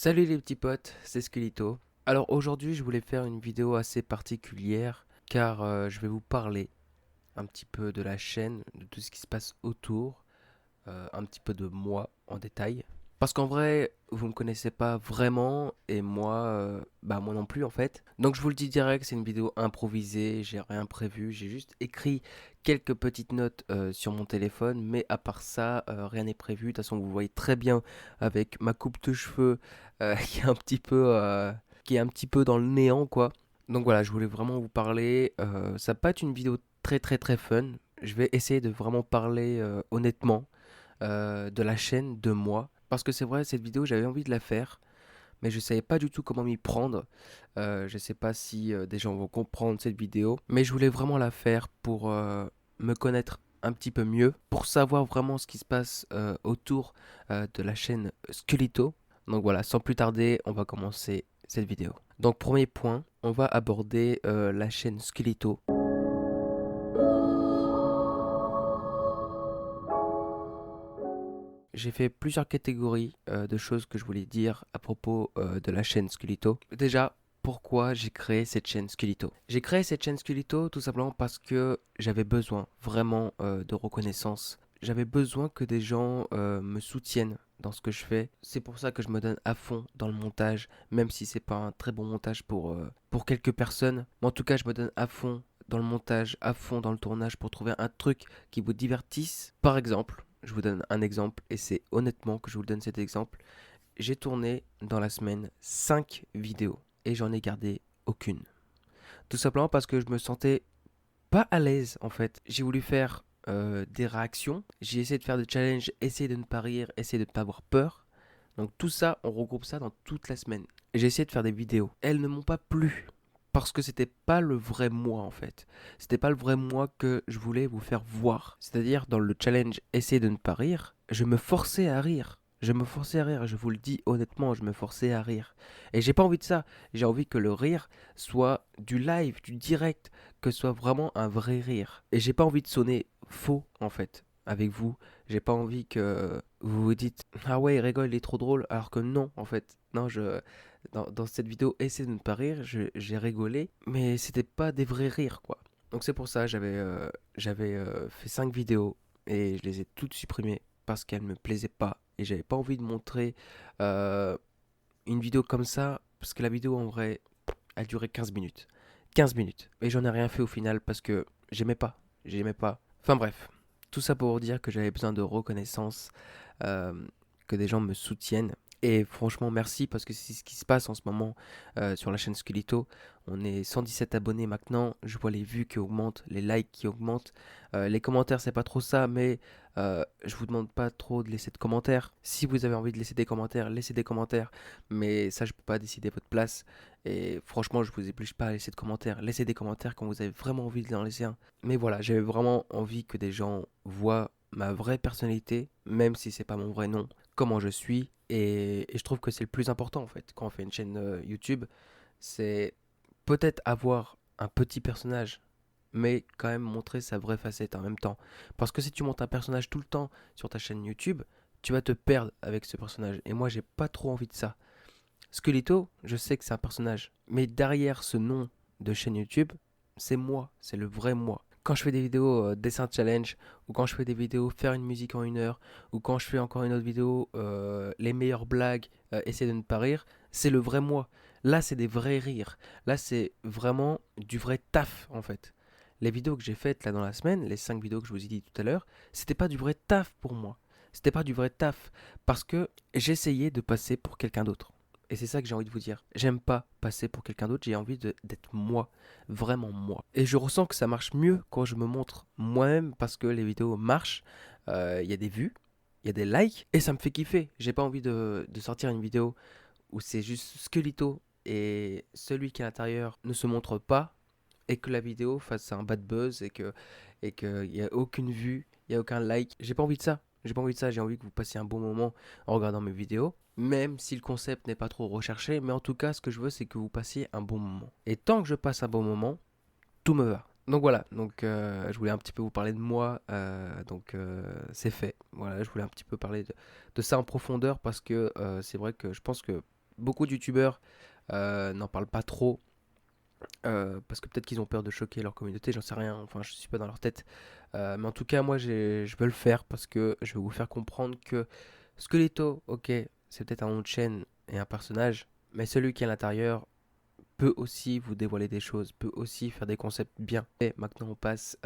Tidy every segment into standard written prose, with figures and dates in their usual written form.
Salut les petits potes, c'est Skelito. Alors aujourd'hui je voulais faire une vidéo assez particulière car je vais vous parler un petit peu de la chaîne, de tout ce qui se passe autour, un petit peu de moi en détail. Parce qu'en vrai, vous me connaissez pas vraiment et moi, moi non plus en fait. Donc je vous le dis direct, c'est une vidéo improvisée, j'ai rien prévu, j'ai juste écrit quelques petites notes sur mon téléphone, mais à part ça, rien n'est prévu. De toute façon, vous voyez très bien avec ma coupe de cheveux qui est qui est un petit peu dans le néant quoi. Donc voilà, je voulais vraiment vous parler. Ça va pas être une vidéo très fun. Je vais essayer de vraiment parler honnêtement de la chaîne, de moi. Parce que c'est vrai, cette vidéo, j'avais envie de la faire, mais je savais pas du tout comment m'y prendre. Je sais pas si des gens vont comprendre cette vidéo, mais je voulais vraiment la faire pour me connaître un petit peu mieux, pour savoir vraiment ce qui se passe autour de la chaîne Skelito. Donc voilà, sans plus tarder, on va commencer cette vidéo. Donc premier point, on va aborder la chaîne Skelito. J'ai fait plusieurs catégories de choses que je voulais dire à propos de la chaîne Skelito. Déjà, pourquoi j'ai créé cette chaîne Skelito? J'ai créé cette chaîne Skelito tout simplement parce que j'avais besoin vraiment de reconnaissance. J'avais besoin que des gens me soutiennent dans ce que je fais. C'est pour ça que je me donne à fond dans le montage, même si c'est pas un très bon montage pour quelques personnes. Mais en tout cas, je me donne à fond dans le montage, à fond dans le tournage pour trouver un truc qui vous divertisse. Par exemple, je vous donne un exemple et c'est honnêtement que je vous donne cet exemple. J'ai tourné dans la semaine 5 vidéos et j'en ai gardé aucune. Tout simplement parce que je me sentais pas à l'aise en fait. J'ai voulu faire des réactions, j'ai essayé de faire des challenges, essayer de ne pas rire, essayer de ne pas avoir peur. Donc tout ça, on regroupe ça dans toute la semaine. J'ai essayé de faire des vidéos. Elles ne m'ont pas plu. Parce que c'était pas le vrai moi en fait. C'était pas le vrai moi que je voulais vous faire voir. C'est-à-dire dans le challenge essayer de ne pas rire, je me forçais à rire. Je me forçais à rire, je vous le dis honnêtement, je me forçais à rire. Et j'ai pas envie de ça. J'ai envie que le rire soit du live, du direct, que ce soit vraiment un vrai rire. Et j'ai pas envie de sonner faux en fait avec vous. J'ai pas envie que vous vous dites ah ouais, il rigole, il est trop drôle alors que non en fait. Non, dans cette vidéo essayer de ne pas rire, j'ai rigolé, mais c'était pas des vrais rires quoi. Donc c'est pour ça j'avais fait 5 vidéos et je les ai toutes supprimées parce qu'elles me plaisaient pas et j'avais pas envie de montrer euh, une vidéo comme ça parce que la vidéo en vrai elle durait 15 minutes. 15 minutes. Et j'en ai rien fait au final parce que j'aimais pas. J'aimais pas. Enfin bref. Tout ça pour dire que j'avais besoin de reconnaissance, euh, que des gens me soutiennent. Et franchement, merci parce que c'est ce qui se passe en ce moment sur la chaîne Skelito. On est 117 abonnés maintenant. Je vois les vues qui augmentent, les likes qui augmentent. Les commentaires, c'est pas trop ça, mais je vous demande pas trop de laisser de commentaires. Si vous avez envie de laisser des commentaires, laissez des commentaires. Mais ça, je peux pas décider votre place. Et franchement, je vous oblige pas à laisser de commentaires. Laissez des commentaires quand vous avez vraiment envie d'en laisser un. Mais voilà, j'avais vraiment envie que des gens voient ma vraie personnalité, même si c'est pas mon vrai nom, comment je suis. Et je trouve que c'est le plus important en fait quand on fait une chaîne YouTube. C'est peut-être avoir un petit personnage, mais quand même montrer sa vraie facette en même temps. Parce que si tu montes un personnage tout le temps sur ta chaîne YouTube, tu vas te perdre avec ce personnage. Et moi, j'ai pas trop envie de ça. Skelito, je sais que c'est un personnage, mais derrière ce nom de chaîne YouTube, c'est moi, c'est le vrai moi. Quand je fais des vidéos dessin challenge, ou quand je fais des vidéos faire une musique en 1 heure, ou quand je fais encore une autre vidéo les meilleures blagues, essayer de ne pas rire, c'est le vrai moi. Là, c'est des vrais rires. Là, c'est vraiment du vrai taf en fait. Les vidéos que j'ai faites là dans la semaine, les 5 vidéos que je vous ai dit tout à l'heure, c'était pas du vrai taf pour moi. C'était pas du vrai taf parce que j'essayais de passer pour quelqu'un d'autre. Et c'est ça que j'ai envie de vous dire. J'aime pas passer pour quelqu'un d'autre, j'ai envie d'être moi, vraiment moi. Et je ressens que ça marche mieux quand je me montre moi-même parce que les vidéos marchent, il y a des vues, il y a des likes, et ça me fait kiffer. J'ai pas envie de sortir une vidéo où c'est juste Skelito et celui qui est à l'intérieur ne se montre pas et que la vidéo fasse un bad buzz et qu'il n'y a aucune vue, il n'y a aucun like. J'ai pas envie de ça. J'ai pas envie de ça. J'ai envie que vous passiez un bon moment en regardant mes vidéos. Même si le concept n'est pas trop recherché, mais en tout cas, ce que je veux, c'est que vous passiez un bon moment. Et tant que je passe un bon moment, tout me va. Donc voilà, donc je voulais un petit peu vous parler de moi, c'est fait. Voilà, je voulais un petit peu parler de ça en profondeur parce que c'est vrai que je pense que Beaucoup de youtubeurs n'en parlent pas trop parce que peut-être qu'ils ont peur de choquer leur communauté, j'en sais rien, enfin je suis pas dans leur tête. Mais en tout cas, moi je veux le faire parce que je veux vous faire comprendre que Squeletto, ok, c'est peut-être un nom de chaîne et un personnage, mais celui qui est à l'intérieur peut aussi vous dévoiler des choses, peut aussi faire des concepts bien. Et maintenant on passe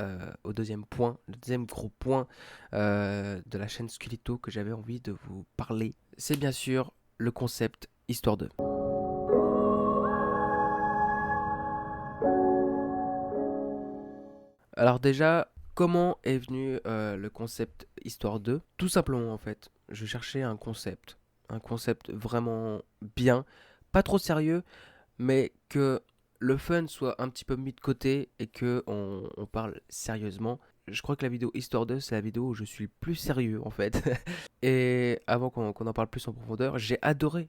au deuxième point, le deuxième gros point de la chaîne Squeletto que j'avais envie de vous parler. C'est bien sûr le concept Histoire 2. Alors déjà, comment est venu le concept Histoire 2? Tout simplement en fait, je cherchais un concept vraiment bien, pas trop sérieux, mais que le fun soit un petit peu mis de côté et que on parle sérieusement. Je crois que la vidéo Histoire 2, c'est la vidéo où je suis le plus sérieux en fait. Et avant qu'on en parle plus en profondeur, j'ai adoré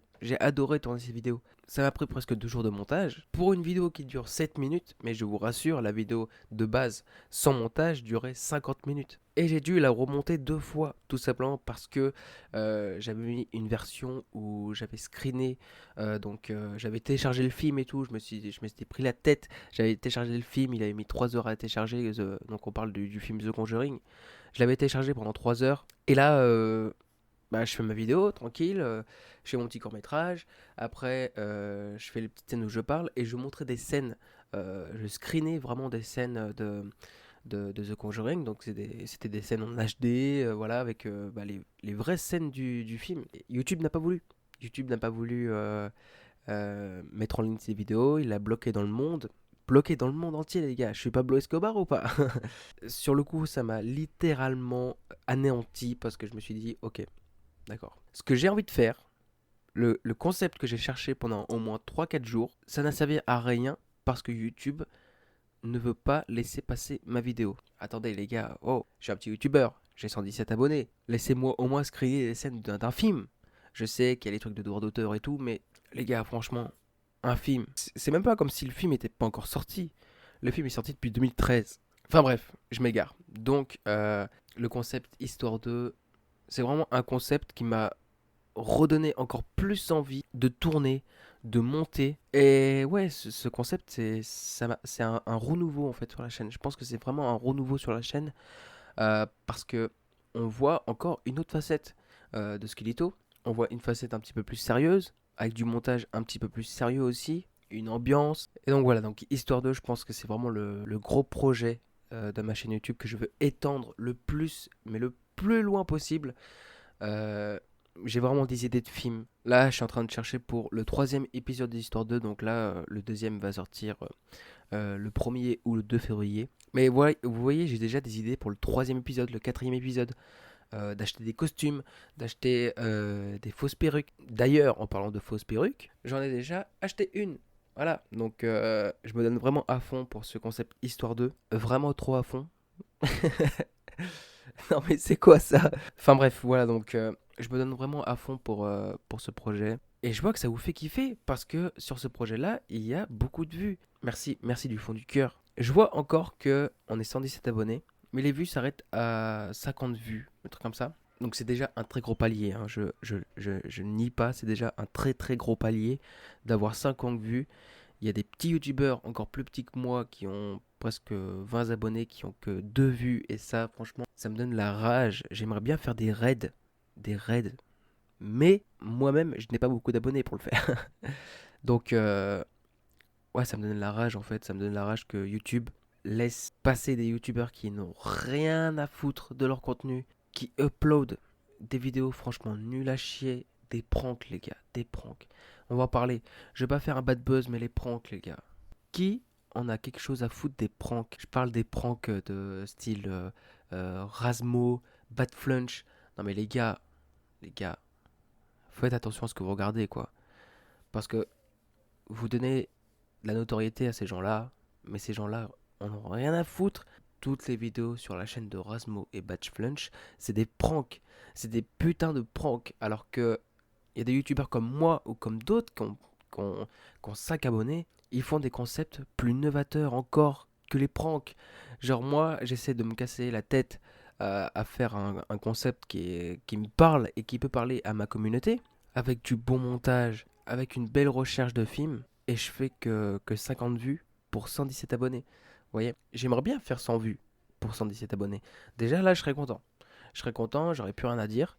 tourner ces vidéos. Ça m'a pris presque 2 jours de montage. Pour une vidéo qui dure 7 minutes, mais je vous rassure, la vidéo de base sans montage durait 50 minutes. Et j'ai dû la remonter 2 fois, tout simplement parce que j'avais mis une version où j'avais screené, j'avais téléchargé le film et tout, je m'étais pris la tête, j'avais téléchargé le film, il avait mis 3 heures à télécharger, donc on parle du film The Conjuring. Je l'avais téléchargé pendant 3 heures, et là, je fais ma vidéo tranquille, je fais mon petit court métrage. Après, je fais les petites scènes où je parle et je montrais des scènes. Je screenais vraiment des scènes de The Conjuring. Donc c'était des scènes en HD, voilà, avec les vraies scènes du film. Et YouTube n'a pas voulu. YouTube n'a pas voulu mettre en ligne ces vidéos. Il l'a bloqué dans le monde. Bloqué dans le monde entier, les gars. Je suis Pablo Escobar ou pas? Sur le coup, ça m'a littéralement anéanti parce que je me suis dit, ok, d'accord. Ce que j'ai envie de faire, le concept que j'ai cherché pendant au moins 3 4 jours, ça n'a servi à rien parce que YouTube ne veut pas laisser passer ma vidéo. Attendez les gars, oh, je suis un petit YouTuber, j'ai 117 abonnés. Laissez-moi au moins screener les scènes d'un film. Je sais qu'il y a les trucs de droit d'auteur et tout, mais les gars, franchement, un film, c'est même pas comme si le film était pas encore sorti. Le film est sorti depuis 2013. Enfin bref, je m'égare. Donc, le concept Histoire 2, c'est vraiment un concept qui m'a redonné encore plus envie de tourner, de monter. Et ouais, ce concept, c'est un renouveau en fait sur la chaîne. Je pense que c'est vraiment un renouveau sur la chaîne parce que on voit encore une autre facette de Skeleto. On voit une facette un petit peu plus sérieuse, avec du montage un petit peu plus sérieux aussi, une ambiance. Et donc voilà, donc Histoire 2, je pense que c'est vraiment le gros projet de ma chaîne YouTube que je veux étendre le plus, mais le plus loin possible. Euh, j'ai vraiment des idées de films. Là, je suis en train de chercher pour le troisième épisode d'Histoire 2. Donc là, le deuxième va sortir le 1er ou le 2 février. Mais voilà, vous voyez, j'ai déjà des idées pour le troisième épisode, le quatrième épisode. D'acheter des costumes, d'acheter des fausses perruques. D'ailleurs, en parlant de fausses perruques, j'en ai déjà acheté une. Voilà, donc je me donne vraiment à fond pour ce concept Histoire 2. Vraiment trop à fond. Non mais c'est quoi ça? Enfin bref, voilà, donc je me donne vraiment à fond pour ce projet. Et je vois que ça vous fait kiffer parce que sur ce projet-là, il y a beaucoup de vues. Merci, merci du fond du cœur. Je vois encore que on est 117 abonnés, mais les vues s'arrêtent à 50 vues, un truc comme ça. Donc c'est déjà un très gros palier, hein. Je nie pas, c'est déjà un très très gros palier d'avoir 50 vues. Il y a des petits youtubeurs encore plus petits que moi qui ont presque 20 abonnés, qui ont que 2 vues. Et ça, franchement, ça me donne la rage. J'aimerais bien faire des raids. Des raids. Mais moi-même, je n'ai pas beaucoup d'abonnés pour le faire. Donc, ouais, ça me donne la rage en fait. Ça me donne la rage que YouTube laisse passer des youtubeurs qui n'ont rien à foutre de leur contenu, qui uploadent des vidéos franchement nulles à chier, des pranks les gars, des pranks. On va en parler. Je vais pas faire un bad buzz, mais les pranks les gars. Qui en a quelque chose à foutre des pranks? Je parle des pranks de style Rasmo, Bad Flunch. Non mais les gars, faites attention à ce que vous regardez quoi. Parce que vous donnez la notoriété à ces gens-là, mais ces gens-là en ont rien à foutre. Toutes les vidéos sur la chaîne de Rasmo et Batch Flunch, c'est des pranks. C'est des putains de pranks. Alors que il y a des youtubeurs comme moi ou comme d'autres qui ont 5 abonnés, ils font des concepts plus novateurs encore que les pranks. Genre moi, j'essaie de me casser la tête à faire un concept qui me parle et qui peut parler à ma communauté, avec du bon montage, avec une belle recherche de films et je fais que 50 vues pour 117 abonnés. Vous voyez, j'aimerais bien faire 100 vues pour 117 abonnés. Déjà là, je serais content. Je serais content, j'aurais plus rien à dire.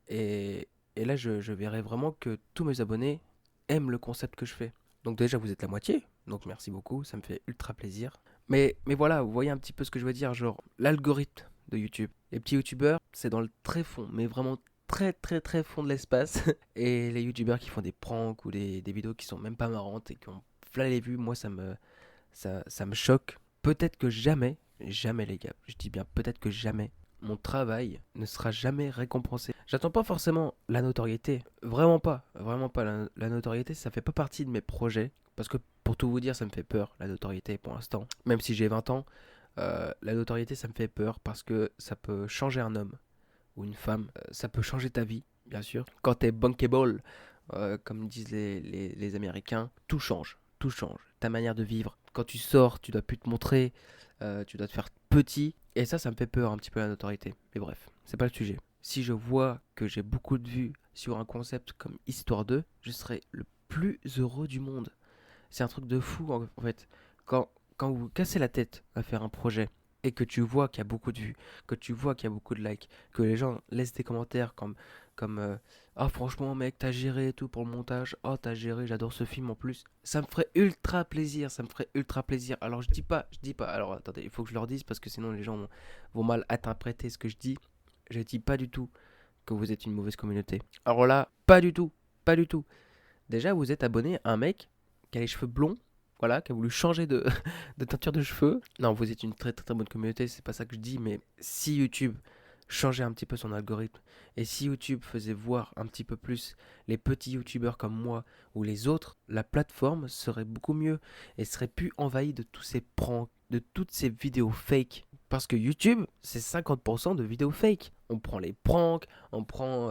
Et, et là, je verrais vraiment que tous mes abonnés aiment le concept que je fais. Donc déjà, vous êtes la moitié. Donc merci beaucoup, ça me fait ultra plaisir. Mais voilà, vous voyez un petit peu ce que je veux dire. Genre, l'algorithme de YouTube. Les petits YouTubeurs, c'est dans le très fond, mais vraiment très très très fond de l'espace. Et les YouTubeurs qui font des pranks ou des vidéos qui sont même pas marrantes et qui ont plein les vues, moi ça me choque. Peut-être que jamais, jamais les gars, je dis bien peut-être que jamais, mon travail ne sera jamais récompensé. J'attends pas forcément la notoriété, vraiment pas, vraiment pas. La notoriété, ça fait pas partie de mes projets, parce que pour tout vous dire, ça me fait peur, la notoriété pour l'instant. Même si j'ai 20 ans, la notoriété, ça me fait peur parce que ça peut changer un homme ou une femme, ça peut changer ta vie, bien sûr. Quand t'es bankable, comme disent les Américains, tout change, tout change. Ta manière de vivre. Quand tu sors, tu dois plus te montrer, tu dois te faire petit. Et ça me fait peur un petit peu la notoriété. Mais bref, c'est pas le sujet. Si je vois que j'ai beaucoup de vues sur un concept comme Histoire 2, je serai le plus heureux du monde. C'est un truc de fou en fait. Quand vous vous cassez la tête à faire un projet et que tu vois qu'il y a beaucoup de vues, que tu vois qu'il y a beaucoup de likes, que les gens laissent des commentaires comme ah franchement mec t'as géré et tout pour le montage, oh t'as géré, j'adore ce film en plus, ça me ferait ultra plaisir, ça me ferait ultra plaisir. Alors je dis pas, alors attendez, il faut que je leur dise parce que sinon les gens vont mal interpréter ce que je dis. Je dis pas du tout que vous êtes une mauvaise communauté. Alors là, pas du tout, pas du tout. Déjà, vous êtes abonné à un mec qui a les cheveux blonds, voilà, qui a voulu changer de teinture de cheveux. Non, vous êtes une très très très bonne communauté, c'est pas ça que je dis, mais si YouTube changeait un petit peu son algorithme, et si YouTube faisait voir un petit peu plus les petits YouTubeurs comme moi ou les autres, la plateforme serait beaucoup mieux et serait plus envahie de tous ces pranks, de toutes ces vidéos fake. Parce que YouTube, c'est 50% de vidéos fake. On prend les pranks, on prend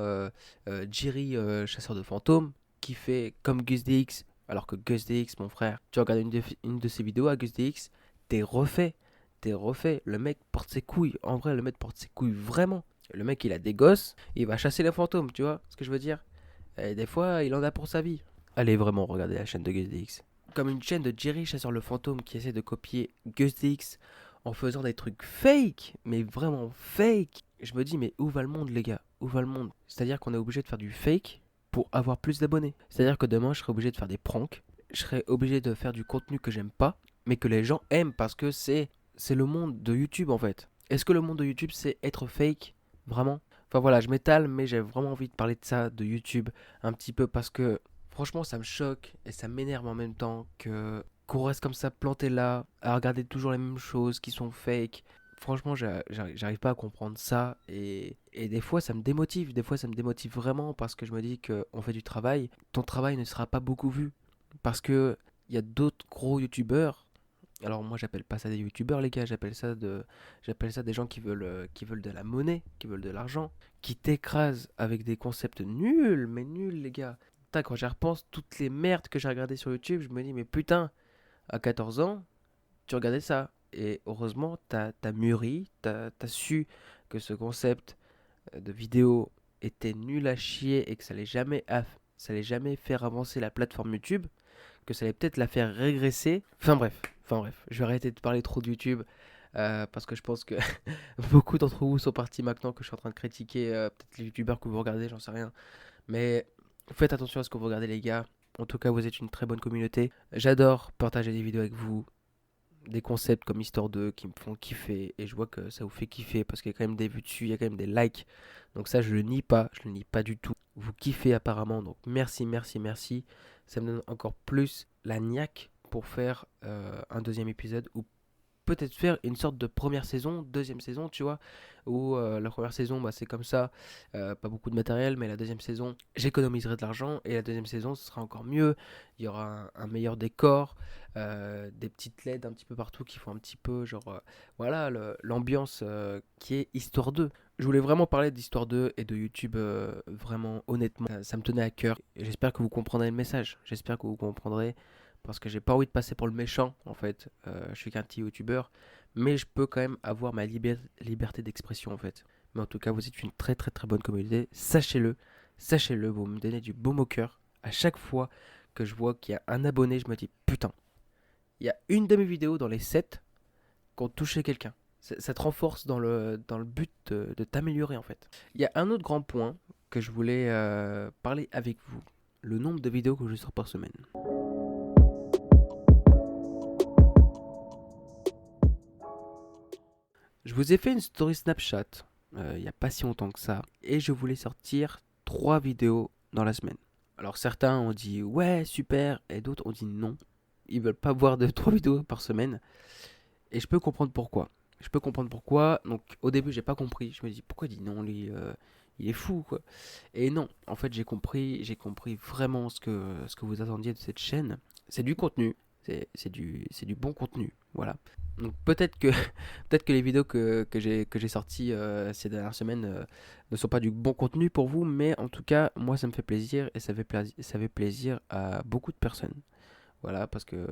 Jerry, chasseur de fantômes, qui fait comme Gus DX, alors que Gus DX, mon frère, tu regardes une de ses vidéos à Gus DX, t'es refait, t'es refait. Le mec porte ses couilles, en vrai, le mec porte ses couilles vraiment. Le mec, il a des gosses, il va chasser les fantômes, tu vois ce que je veux dire. Et des fois, il en a pour sa vie. Allez vraiment regarder la chaîne de Gus DX. Comme une chaîne de Jerry chasseur le fantôme qui essaie de copier Gus DX en faisant des trucs fake, mais vraiment fake. Je me dis, mais où va le monde, les gars? Où va le monde? C'est-à-dire qu'on est obligé de faire du fake pour avoir plus d'abonnés. C'est-à-dire que demain, je serai obligé de faire des pranks, je serai obligé de faire du contenu que j'aime pas, mais que les gens aiment parce que c'est le monde de YouTube en fait. Est-ce que le monde de YouTube c'est être fake vraiment? Enfin voilà, je m'étale, mais j'ai vraiment envie de parler de ça, de YouTube, un petit peu parce que franchement, ça me choque et ça m'énerve en même temps que qu'on reste comme ça planté là, à regarder toujours les mêmes choses qui sont fake. Franchement, j'arrive pas à comprendre ça et des fois ça me démotive, des fois ça me démotive vraiment parce que je me dis qu'on fait du travail, ton travail ne sera pas beaucoup vu parce que il y a d'autres gros youtubeurs. Alors moi j'appelle pas ça des youtubeurs les gars, j'appelle ça des gens qui veulent de la monnaie, qui veulent de l'argent, qui t'écrasent avec des concepts nuls, mais nuls les gars. Putain, quand j'y repense toutes les merdes que j'ai regardées sur YouTube, je me dis mais putain, à 14 ans, tu regardais ça. Et heureusement, t'as mûri, t'as su que ce concept de vidéo était nul à chier et que ça allait jamais faire avancer la plateforme YouTube, que ça allait peut-être la faire régresser. Enfin bref, je vais arrêter de parler trop de YouTube parce que je pense que beaucoup d'entre vous sont partis maintenant que je suis en train de critiquer peut-être les youtubeurs que vous regardez, j'en sais rien. Mais faites attention à ce que vous regardez les gars. En tout cas, vous êtes une très bonne communauté. J'adore partager des vidéos avec vous, des concepts comme Histoire 2 qui me font kiffer et je vois que ça vous fait kiffer parce qu'il y a quand même des vues dessus, il y a quand même des likes. Donc ça je le nie pas, je le nie pas du tout. Vous kiffez apparemment, donc merci, merci, merci. Ça me donne encore plus la niaque pour faire un deuxième épisode ou peut-être faire une sorte de première saison, deuxième saison, tu vois, où la première saison, bah, c'est comme ça, pas beaucoup de matériel, mais la deuxième saison, j'économiserai de l'argent, et la deuxième saison, ce sera encore mieux, il y aura un meilleur décor, des petites LED un petit peu partout qui font un petit peu, genre, voilà, l'ambiance qui est Histoire 2. Je voulais vraiment parler d'Histoire 2 et de YouTube, vraiment honnêtement, ça me tenait à cœur, et j'espère que vous comprendrez le message, j'espère que vous comprendrez parce que j'ai pas envie de passer pour le méchant en fait. Je suis qu'un petit youtubeur, mais je peux quand même avoir ma liberté d'expression en fait. Mais en tout cas, vous êtes une très très très bonne communauté, sachez-le, sachez-le, vous me donnez du baume au cœur À chaque fois que je vois qu'il y a un abonné, je me dis putain, il y a une de mes vidéos dans les 7 qui ont touché quelqu'un. Ça te renforce dans le but de t'améliorer en fait. Il y a un autre grand point que je voulais parler avec vous. Le nombre de vidéos que je sors par semaine. Je vous ai fait une story Snapchat il n'y a pas si longtemps que ça. Et je voulais sortir 3 vidéos dans la semaine. Alors certains ont dit ouais super et d'autres ont dit non. Ils veulent pas voir de 3 vidéos par semaine. Et je peux comprendre pourquoi. Je peux comprendre pourquoi. Donc au début j'ai pas compris. Je me dis pourquoi il dit non lui il est fou quoi. Et non, en fait j'ai compris vraiment ce que vous attendiez de cette chaîne. C'est du contenu. C'est du bon contenu. Voilà. Donc peut-être que les vidéos que j'ai sorties ces dernières semaines ne sont pas du bon contenu pour vous, mais en tout cas moi ça me fait plaisir et ça fait plaisir à beaucoup de personnes. Voilà, parce que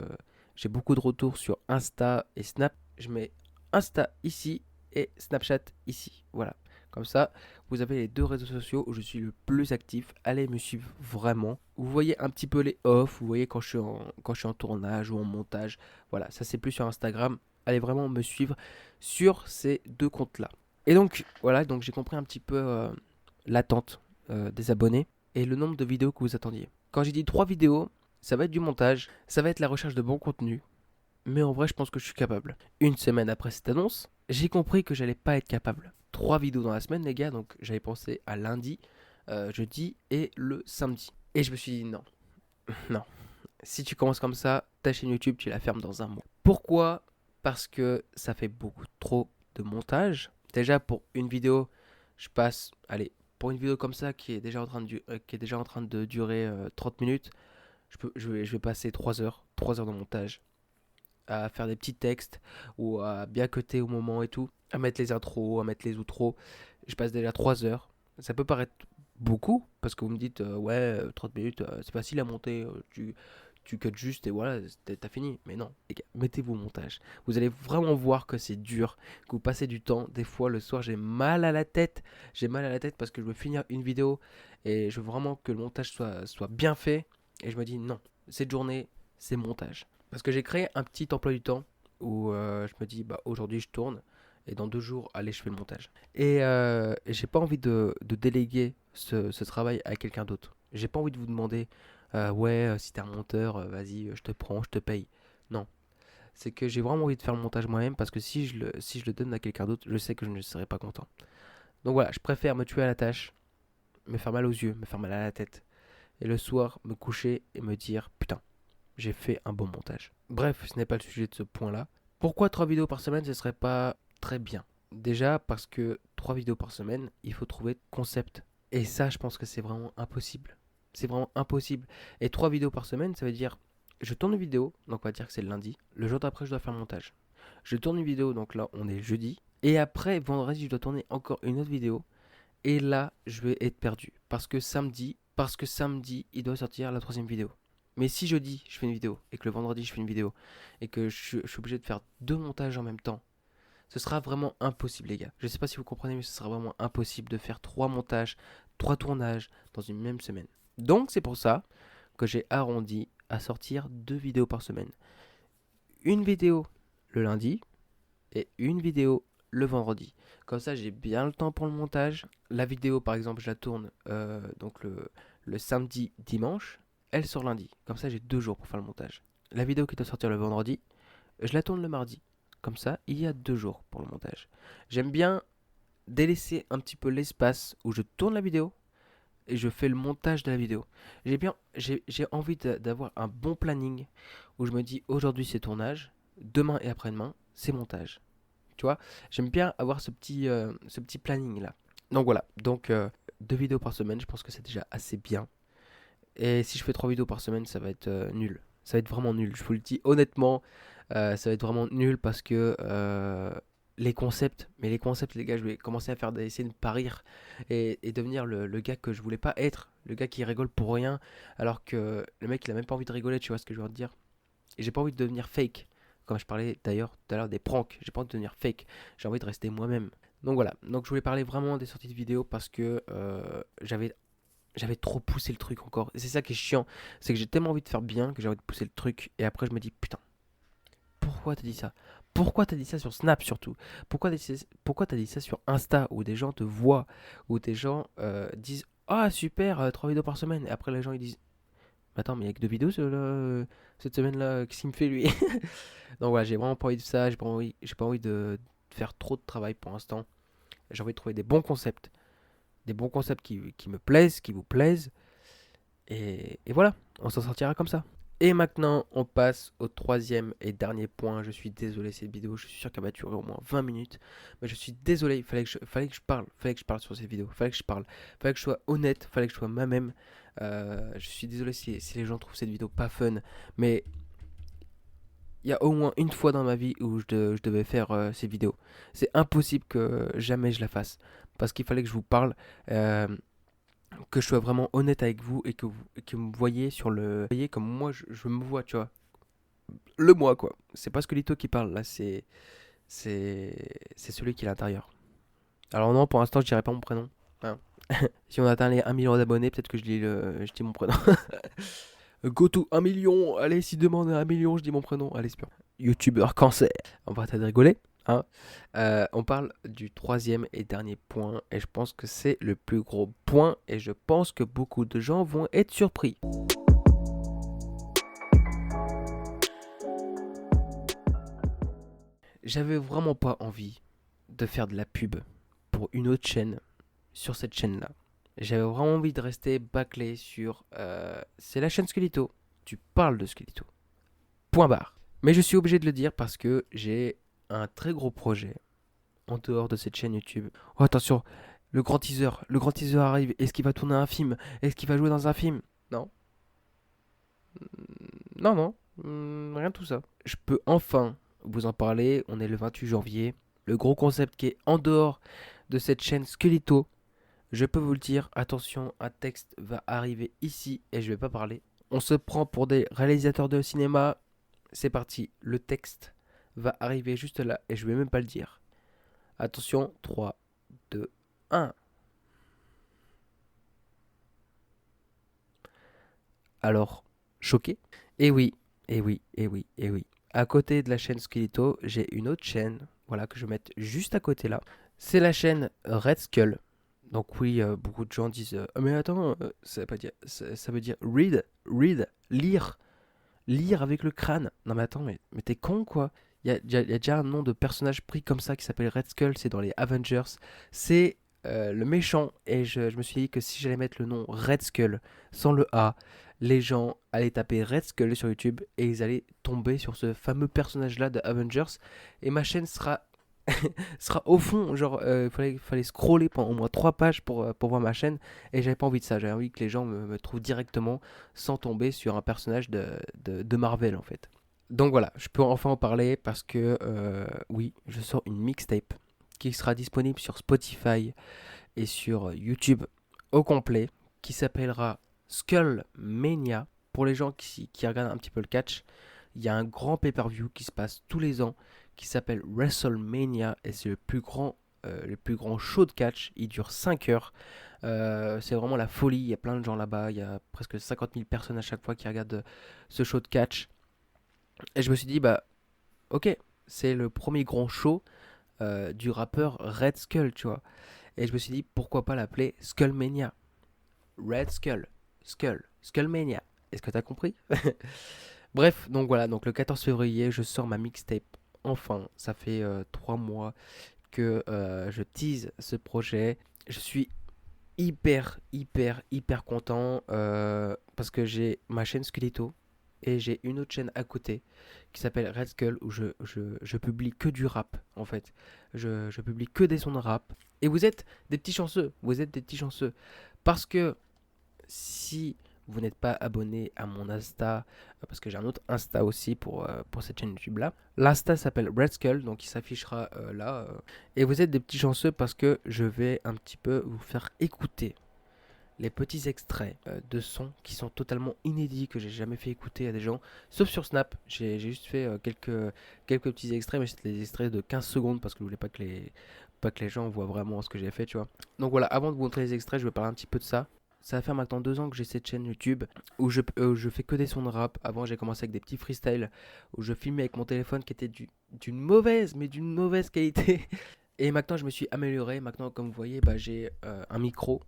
j'ai beaucoup de retours sur Insta et Snap. Je mets Insta ici et Snapchat ici. Voilà. Comme ça, vous avez les deux réseaux sociaux où je suis le plus actif. Allez me suivre vraiment. Vous voyez un petit peu les off. Vous voyez quand je suis en tournage ou en montage. Voilà, ça c'est plus sur Instagram. Allez vraiment me suivre sur ces deux comptes-là. Et donc, voilà, donc j'ai compris un petit peu l'attente des abonnés et le nombre de vidéos que vous attendiez. Quand j'ai dit 3 vidéos, ça va être du montage, ça va être la recherche de bon contenu, mais en vrai, je pense que je suis capable. Une semaine après cette annonce, j'ai compris que j'allais pas être capable. 3 vidéos dans la semaine, les gars, donc j'avais pensé à lundi, jeudi et le samedi. Et je me suis dit non, non. Si tu commences comme ça, ta chaîne YouTube, tu la fermes dans un mois. Pourquoi? Parce que ça fait beaucoup trop de montage. Déjà, pour une vidéo, je passe, allez, pour une vidéo comme ça qui est déjà qui est déjà en train de durer 30 minutes, je vais passer 3 heures de montage, à faire des petits textes ou à bien cutter au moment et tout, à mettre les intros, à mettre les outros. Je passe déjà 3 heures. Ça peut paraître beaucoup parce que vous me dites ouais 30 minutes c'est facile à monter, tu cuts juste et voilà, t'as fini. Mais non, les gars, mettez-vous au montage. Vous allez vraiment voir que c'est dur, que vous passez du temps. Des fois le soir j'ai mal à la tête. J'ai mal à la tête parce que je veux finir une vidéo et je veux vraiment que le montage soit bien fait. Et je me dis non, cette journée c'est montage. Parce que j'ai créé un petit emploi du temps où je me dis bah aujourd'hui je tourne et dans 2 jours allez je fais le montage. Et j'ai pas envie de déléguer ce travail à quelqu'un d'autre. J'ai pas envie de vous demander ouais si t'es un monteur vas-y je te prends, je te paye. Non, c'est que j'ai vraiment envie de faire le montage moi-même parce que si je le donne à quelqu'un d'autre, je sais que je ne serai pas content. Donc voilà, je préfère me tuer à la tâche, me faire mal aux yeux, me faire mal à la tête et le soir me coucher et me dire putain j'ai fait un bon montage. Bref, ce n'est pas le sujet de ce point-là. Pourquoi 3 vidéos par semaine, ce serait pas très bien? Déjà parce que 3 vidéos par semaine, il faut trouver concept. Et ça, je pense que c'est vraiment impossible. C'est vraiment impossible. Et 3 vidéos par semaine, ça veut dire, je tourne une vidéo, donc on va dire que c'est le lundi. Le jour d'après, je dois faire le montage. Je tourne une vidéo, donc là, on est jeudi. Et après, vendredi, je dois tourner encore une autre vidéo. Et là, je vais être perdu. Parce que samedi, il doit sortir la troisième vidéo. Mais si jeudi, je fais une vidéo, et que le vendredi, je fais une vidéo, et que je suis obligé de faire 2 montages en même temps, ce sera vraiment impossible, les gars. Je sais pas si vous comprenez, mais ce sera vraiment impossible de faire 3 montages, 3 tournages dans une même semaine. Donc, c'est pour ça que j'ai arrondi à sortir 2 vidéos par semaine. Une vidéo le lundi et une vidéo le vendredi. Comme ça, j'ai bien le temps pour le montage. La vidéo, par exemple, je la tourne donc le samedi, dimanche. Elle sort lundi. Comme ça, j'ai 2 jours pour faire le montage. La vidéo qui doit sortir le vendredi, je la tourne le mardi. Comme ça, il y a 2 jours pour le montage. J'aime bien délaisser un petit peu l'espace où je tourne la vidéo et je fais le montage de la vidéo. J'ai envie d'avoir un bon planning où je me dis aujourd'hui c'est tournage, demain et après-demain c'est montage. Tu vois, j'aime bien avoir ce petit planning là. Donc voilà, donc 2 vidéos par semaine, je pense que c'est déjà assez bien. Et si je fais 3 vidéos par semaine, ça va être nul. Ça va être vraiment nul. Je vous le dis honnêtement, ça va être vraiment nul parce que les concepts, les gars, je vais commencer à essayer de ne pas rire et devenir le gars que je voulais pas être, le gars qui rigole pour rien, alors que le mec il a même pas envie de rigoler, tu vois ce que je veux te dire. Et j'ai pas envie de devenir fake. Comme je parlais d'ailleurs tout à l'heure des pranks, j'ai pas envie de devenir fake. J'ai envie de rester moi-même. Donc voilà. Donc je voulais parler vraiment des sorties de vidéos parce que J'avais trop poussé le truc encore. Et c'est ça qui est chiant. C'est que j'ai tellement envie de faire bien que j'ai envie de pousser le truc. Et après, je me dis, putain, pourquoi t'as dit ça? Pourquoi t'as dit ça sur Snap surtout? Pourquoi t'as dit ça sur Insta où des gens te voient, où des gens disent, ah super, 3 vidéos par semaine. Et après, les gens ils disent, attends, mais il y a que 2 vidéos cette semaine-là, qu'est-ce qu'il me fait lui? Donc voilà, j'ai vraiment pas envie de ça. J'ai pas envie de faire trop de travail pour l'instant. J'ai envie de trouver des bons concepts. Des bons concepts qui me plaisent, qui vous plaisent. Et voilà, on s'en sortira comme ça. Et maintenant, on passe au troisième et dernier point. Je suis désolé, cette vidéo, je suis sûr qu'elle va durer au moins 20 minutes. Mais je suis désolé, il fallait que je parle sur cette vidéo. Il fallait que je sois honnête, il fallait que je sois moi-même. Je suis désolé si les gens trouvent cette vidéo pas fun. Mais il y a au moins une fois dans ma vie où je devais faire ces vidéos. C'est impossible que jamais je la fasse. Parce qu'il fallait que je vous parle. Que je sois vraiment honnête avec vous et que vous me voyez voyez comme moi je me vois, tu vois. Le moi, quoi. C'est pas Squelito qui parle, là, c'est celui qui est à l'intérieur. Alors non, pour l'instant, je dirais pas mon prénom. Hein. Si on atteint les 1 million d'abonnés, peut-être que je dis mon prénom. Go to 1 million. Allez, si demande 1 million, je dis mon prénom. Allez, c'est sûr. YouTubeur cancer. On va arrêter de rigoler. Hein. On parle du troisième et dernier point. Et je pense que c'est le plus gros point. Et je pense que beaucoup de gens vont être surpris. J'avais vraiment pas envie de faire de la pub pour une autre chaîne sur cette chaîne-là. J'avais vraiment envie de rester bâclé sur... c'est la chaîne Squelito. Tu parles de Squelito. Point barre. Mais je suis obligé de le dire parce que j'ai un très gros projet en dehors de cette chaîne YouTube. Oh attention, le grand teaser arrive. Est-ce qu'il va tourner un film? Est-ce qu'il va jouer dans un film? Non. Non, non. Rien de tout ça. Je peux enfin vous en parler. On est le 28 janvier. Le gros concept qui est en dehors de cette chaîne Squelito. Je peux vous le dire, attention, un texte va arriver ici et je vais pas parler. On se prend pour des réalisateurs de cinéma. C'est parti, le texte va arriver juste là et je vais même pas le dire. Attention, 3, 2, 1. Alors, choqué? Eh oui, eh oui, eh oui, eh oui. À côté de la chaîne Skelito, j'ai une autre chaîne, voilà, que je vais mettre juste à côté là. C'est la chaîne Red Skull. Donc oui, beaucoup de gens disent ah, mais attends, ça veut dire lire, lire avec le crâne. Non mais attends, mais t'es con quoi. Il y a déjà un nom de personnage pris comme ça qui s'appelle Red Skull, c'est dans les Avengers. C'est le méchant. Et je me suis dit que si j'allais mettre le nom Red Skull sans le A, les gens allaient taper Red Skull sur YouTube et ils allaient tomber sur ce fameux personnage-là de Avengers. Et ma chaîne sera au fond. Genre, fallait scroller pendant au moins 3 pages pour voir ma chaîne. Et j'avais pas envie de ça. J'avais envie que les gens me trouvent directement sans tomber sur un personnage de Marvel en fait. Donc voilà, je peux enfin en parler parce que oui, je sors une mixtape qui sera disponible sur Spotify et sur YouTube au complet, qui s'appellera Skull Mania. Pour les gens qui regardent un petit peu le catch, il y a un grand pay-per-view qui se passe tous les ans qui s'appelle WrestleMania et c'est le plus grand show de catch. Il dure 5 heures. C'est vraiment la folie. Il y a plein de gens là-bas. Il y a presque 50 000 personnes à chaque fois qui regardent ce show de catch. Et je me suis dit, bah, ok, c'est le premier grand show du rappeur Red Skull, tu vois. Et je me suis dit, pourquoi pas l'appeler Skullmania? Red Skull, Skullmania. Est-ce que t'as compris? Bref, donc voilà, donc le 14 février, je sors ma mixtape. Enfin, ça fait 3 mois que je tease ce projet. Je suis hyper, hyper, hyper content parce que j'ai ma chaîne Skelito et j'ai une autre chaîne à côté qui s'appelle Red Skull où je publie que du rap en fait. Je publie que des sons de rap. Et vous êtes des petits chanceux, vous êtes des petits chanceux. Parce que si vous n'êtes pas abonné à mon Insta, parce que j'ai un autre Insta aussi pour cette chaîne YouTube là. L'Insta s'appelle Red Skull, donc il s'affichera là. Et vous êtes des petits chanceux parce que je vais un petit peu vous faire écouter les petits extraits de sons qui sont totalement inédits, que j'ai jamais fait écouter à des gens, sauf sur Snap. J'ai juste fait quelques petits extraits, mais c'était des extraits de 15 secondes parce que je voulais pas que les gens voient vraiment ce que j'ai fait, tu vois. Donc voilà, avant de vous montrer les extraits, je vais parler un petit peu de ça. Ça va faire maintenant 2 ans que j'ai cette chaîne YouTube où je fais que des sons de rap. Avant, j'ai commencé avec des petits freestyles où je filmais avec mon téléphone qui était d'une mauvaise qualité. Et maintenant, je me suis amélioré. Maintenant, comme vous voyez, j'ai un micro,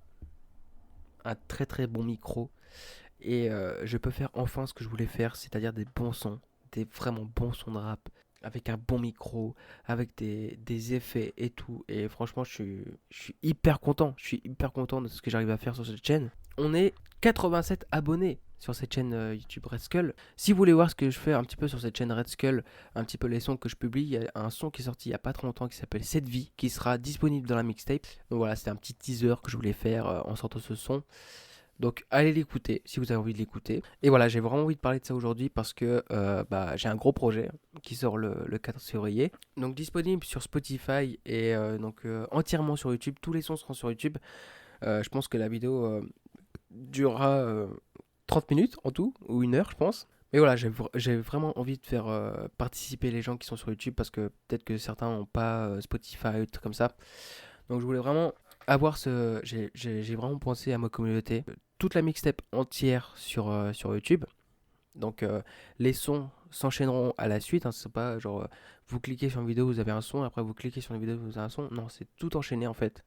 un très très bon micro. Et je peux faire enfin ce que je voulais faire, c'est-à-dire des bons sons, des vraiment bons sons de rap, avec un bon micro, avec des effets et tout. Et franchement, je suis hyper content. Je suis hyper content de ce que j'arrive à faire sur cette chaîne. On est 87 abonnés sur cette chaîne YouTube Red Skull. Si vous voulez voir ce que je fais un petit peu sur cette chaîne Red Skull, un petit peu les sons que je publie, il y a un son qui est sorti il n'y a pas trop longtemps qui s'appelle Cette vie, qui sera disponible dans la mixtape. Donc voilà, c'était un petit teaser que je voulais faire en sortant ce son. Donc allez l'écouter si vous avez envie de l'écouter. Et voilà, j'ai vraiment envie de parler de ça aujourd'hui parce que j'ai un gros projet qui sort le 14 février. Donc disponible sur Spotify et entièrement sur YouTube. Tous les sons seront sur YouTube. Je pense que la vidéo durera 30 minutes en tout, ou 1 heure je pense. Mais voilà, j'ai vraiment envie de faire participer les gens qui sont sur YouTube parce que peut-être que certains n'ont pas Spotify ou des trucs comme ça. Donc je voulais vraiment avoir ce... J'ai vraiment pensé à ma communauté. Toute la mixtape entière sur YouTube. Donc les sons s'enchaîneront à la suite. C'est pas genre vous cliquez sur une vidéo, vous avez un son, après vous cliquez sur une vidéo, vous avez un son. Non, c'est tout enchaîné en fait.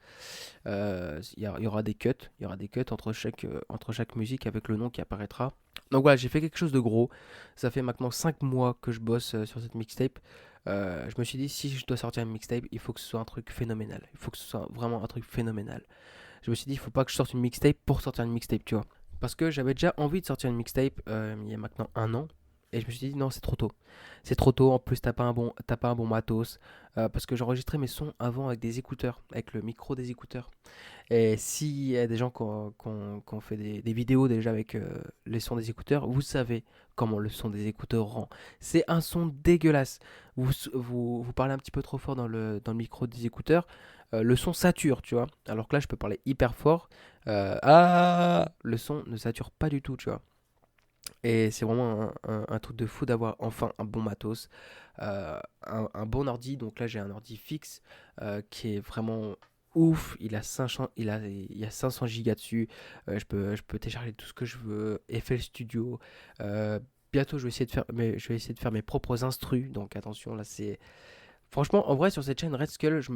Il y aura des cuts. Il y aura des cuts entre chaque musique avec le nom qui apparaîtra. Donc voilà, j'ai fait quelque chose de gros. Ça fait maintenant 5 mois que je bosse sur cette mixtape. Je me suis dit, si je dois sortir une mixtape, il faut que ce soit un truc phénoménal. Il faut que ce soit vraiment un truc phénoménal. Je me suis dit, il faut pas que je sorte une mixtape pour sortir une mixtape, tu vois. Parce que j'avais déjà envie de sortir une mixtape il y a maintenant 1 an. Et je me suis dit, non, c'est trop tôt. C'est trop tôt, en plus, t'as pas un bon matos. Parce que j'enregistrais mes sons avant avec des écouteurs, avec le micro des écouteurs. Et s'il y a des gens qui ont fait des vidéos déjà avec les sons des écouteurs, vous savez comment le son des écouteurs rend. C'est un son dégueulasse. Vous parlez un petit peu trop fort dans le micro des écouteurs, le son sature, tu vois. Alors que là, je peux parler hyper fort. Le son ne sature pas du tout, tu vois. Et c'est vraiment un truc de fou d'avoir enfin un bon matos, un bon ordi. Donc là, j'ai un ordi fixe qui est vraiment ouf. Il y a 500 gigas dessus. Je peux télécharger tout ce que je veux. FL Studio. Bientôt, je vais essayer de faire mes propres instrus. Donc attention, là, c'est... Franchement, en vrai, sur cette chaîne Red Skull, je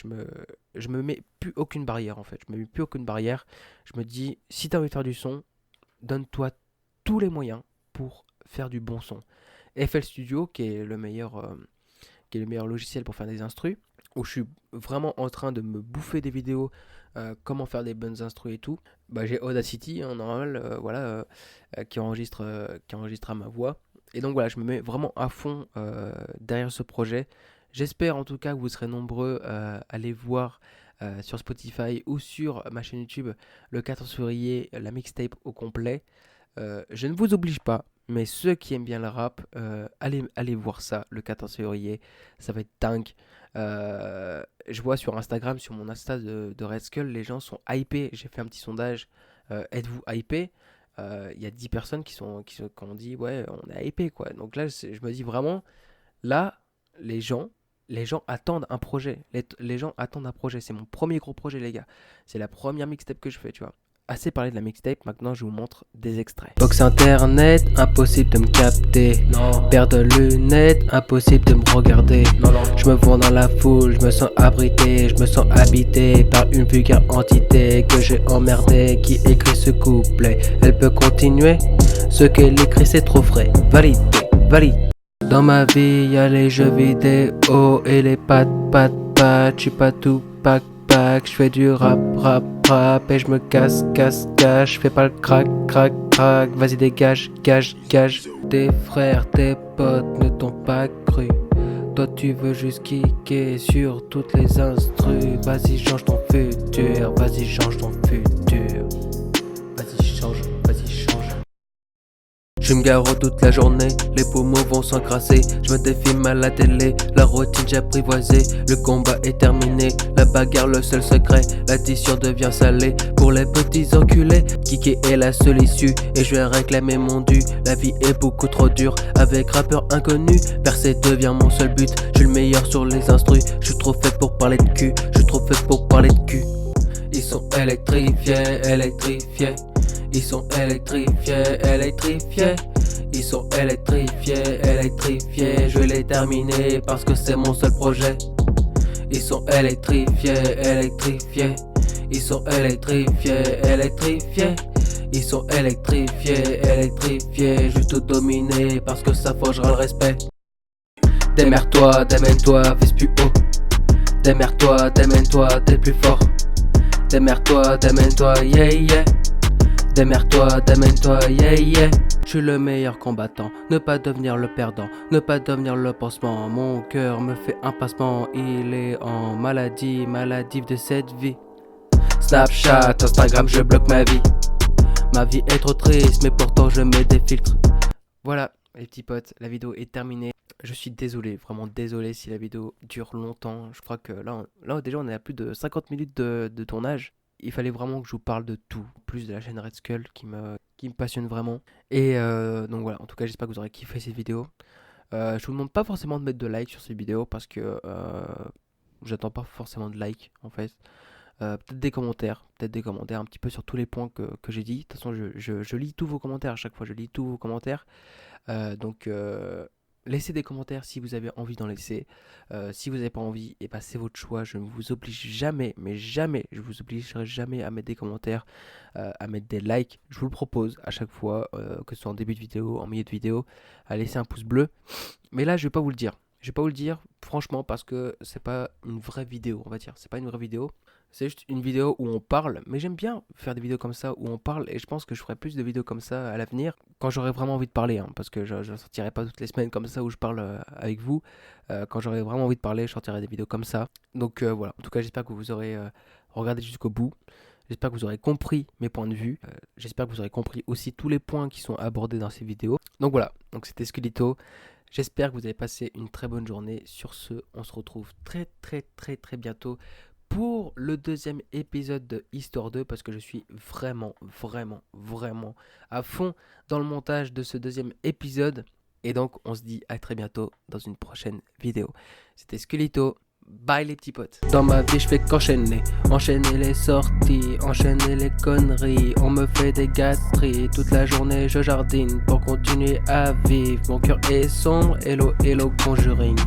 me mets plus aucune barrière, en fait. Je me mets plus aucune barrière. Je me dis, si tu as envie de faire du son, donne-toi tous les moyens pour faire du bon son. FL Studio, qui est le meilleur logiciel pour faire des instrus, où je suis vraiment en train de me bouffer des vidéos, comment faire des bonnes instrus et tout. J'ai Audacity en normal, qui enregistre à ma voix. Et donc voilà, je me mets vraiment à fond derrière ce projet. J'espère en tout cas que vous serez nombreux à aller voir sur Spotify ou sur ma chaîne YouTube le 14 février la mixtape au complet. Je ne vous oblige pas, mais ceux qui aiment bien le rap, allez voir ça le 14 février. Ça va être dingue. Je vois sur Instagram, sur mon Insta de Red Skull, les gens sont hypés. J'ai fait un petit sondage. Êtes-vous hypés? Il y a 10 personnes qui ont dit ouais, on est hypés quoi. Donc là, je me dis vraiment, là, les gens attendent un projet. Les gens attendent un projet. C'est mon premier gros projet, les gars. C'est la première mixtape que je fais, tu vois. Assez parlé de la mixtape, maintenant je vous montre des extraits. Box internet, impossible de me capter. Non. Paire de lunettes, impossible de me regarder. Non. Je me vois dans la foule, je me sens abrité, je me sens habité par une vulgaire entité que j'ai emmerdé, qui écrit ce couplet. Elle peut continuer, ce qu'elle écrit c'est trop frais. Validé. Dans ma vie y'a les jeux vidéo et les pattes, je suis pas tout pack, je fais du rap et je me casse, je fais pas le crack, vas-y dégage, gage. Tes frères, tes potes ne t'ont pas cru. Toi tu veux juste kicker sur toutes les instrus. Vas-y change ton futur, vas-y change ton futur. Vas-y change. Je me gare toute la journée, les poumons vont s'encrasser. Je me défilme à la télé, la routine j'ai apprivoisé. Le combat est terminé, la bagarre le seul secret. L'addition devient salée pour les petits enculés. Kicker est la seule issue et je vais réclamer mon dû. La vie est beaucoup trop dure avec rappeur inconnu. Percer devient mon seul but, je suis le meilleur sur les instrus. Je suis trop fait pour parler de cul, sont électrifiés, électrifiés. Ils sont électrifiés, électrifiés. Ils sont électrifiés, électrifiés. Je l'ai terminé parce que c'est mon seul projet. Ils sont électrifiés, électrifiés. Ils sont électrifiés, électrifiés. Ils sont électrifiés, électrifiés. Je vais tout dominer parce que ça forgera le respect. Démerde-toi, démène-toi, vise plus haut. Démerde-toi, démène-toi, t'es plus fort. Démerde-toi, démène-toi, yeah yeah. Démerde-toi, démène-toi, yeah yeah. Je suis le meilleur combattant, ne pas devenir le perdant, ne pas devenir le pansement. Mon cœur me fait un passement, il est en maladie, maladif de cette vie. Snapchat, Instagram, je bloque ma vie. Ma vie est trop triste, mais pourtant je mets des filtres. Voilà, les petits potes, la vidéo est terminée. Je suis désolé, vraiment désolé si la vidéo dure longtemps. Je crois que là déjà on est à plus de 50 minutes de tournage. Il fallait vraiment que je vous parle de tout, plus de la chaîne Red Skull qui me passionne vraiment. Et donc voilà, en tout cas j'espère que vous aurez kiffé cette vidéo. Je vous demande pas forcément de mettre de like sur cette vidéo parce que j'attends pas forcément de like en fait. Peut-être des commentaires un petit peu sur tous les points que j'ai dit. De toute façon je lis tous vos commentaires à chaque fois, je lis tous vos commentaires. Donc laissez des commentaires si vous avez envie d'en laisser. Si vous n'avez pas envie, et c'est votre choix. Je ne vous oblige jamais, mais jamais, je vous obligerai jamais à mettre des commentaires, à mettre des likes. Je vous le propose à chaque fois, que ce soit en début de vidéo, en milieu de vidéo, à laisser un pouce bleu. Mais là, je vais pas vous le dire. Je vais pas vous le dire, franchement, parce que c'est pas une vraie vidéo, on va dire. C'est pas une vraie vidéo. C'est juste une vidéo où on parle, mais j'aime bien faire des vidéos comme ça où on parle et je pense que je ferai plus de vidéos comme ça à l'avenir quand j'aurai vraiment envie de parler, hein, parce que je ne sortirai pas toutes les semaines comme ça où je parle avec vous. Quand j'aurai vraiment envie de parler, je sortirai des vidéos comme ça. Donc voilà, en tout cas j'espère que vous aurez regardé jusqu'au bout. J'espère que vous aurez compris mes points de vue. J'espère que vous aurez compris aussi tous les points qui sont abordés dans ces vidéos. Donc voilà, donc c'était Skulito. J'espère que vous avez passé une très bonne journée. Sur ce, on se retrouve très bientôt pour le deuxième épisode de Histoire 2 parce que je suis vraiment à fond dans le montage de ce deuxième épisode. Et donc on se dit à très bientôt dans une prochaine vidéo. C'était Skulito. Bye les petits potes. Dans ma vie je fais qu'enchaîner, enchaîner les sorties, enchaîner les conneries. On me fait des gâteries, toute la journée je jardine pour continuer à vivre. Mon cœur est sombre, hello hello conjuring.